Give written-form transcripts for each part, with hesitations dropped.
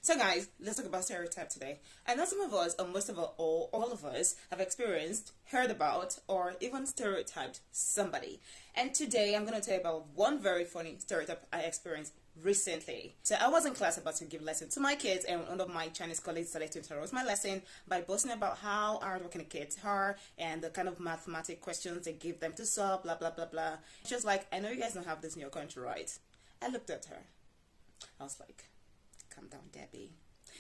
So guys, let's talk about stereotype today. I know some of us, or most of us, or all of us, have experienced, heard about, or even stereotyped somebody. And today I'm going to tell you about one very funny stereotype I experienced recently. So I was in class about to give lesson to my kids, and one of my Chinese colleagues started to interrupt my lesson by boasting about how hardworking the kids are and the kind of mathematic questions they give them to solve, blah blah blah blah. She was like, I know you guys don't have this in your country, right? I looked at her. I was like, calm down, Debbie.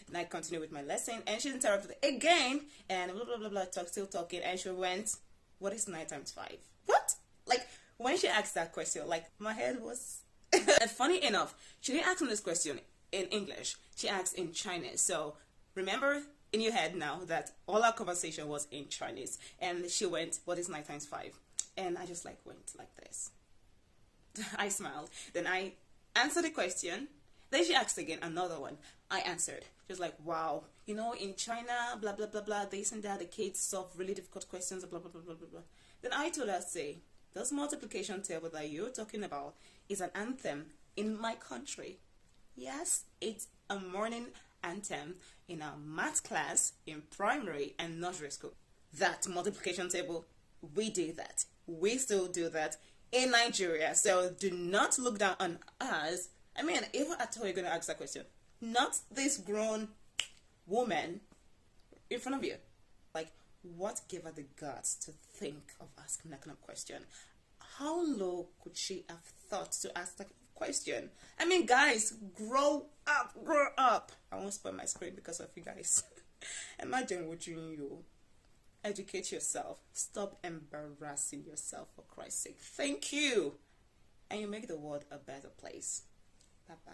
And I continued with my lesson, and she interrupted again, and blah blah blah blah, still talking, and she went, what is 9 times 5? What? Like, when she asked that question, like, my head was... And funny enough, she didn't ask me this question in English. She asked in Chinese. So remember in your head now that all our conversation was in Chinese. And she went, what is 9 times 5? And I just went like this. I smiled. Then I answered the question. Then she asked again another one. I answered. She was like, wow, you know, in China, blah, blah, blah, blah, this and that, the kids solve really difficult questions, blah, blah, blah, blah, blah, blah. Then I told her, say, this multiplication table that you're talking about is an anthem in my country. Yes, it's a morning anthem in our math class in primary and nursery school. That multiplication table, we do that. We still do that in Nigeria. So do not look down on us. I mean, if at all you're going to ask that question, not this grown woman in front of you. Like, what gave her the guts to think of asking that kind of question? How low could she have thought to ask that question? I mean, guys, grow up, grow up. I won't spoil my screen because of you guys. Imagine what you educate yourself. Stop embarrassing yourself, for Christ's sake. Thank you. And you make the world a better place. Bye-bye.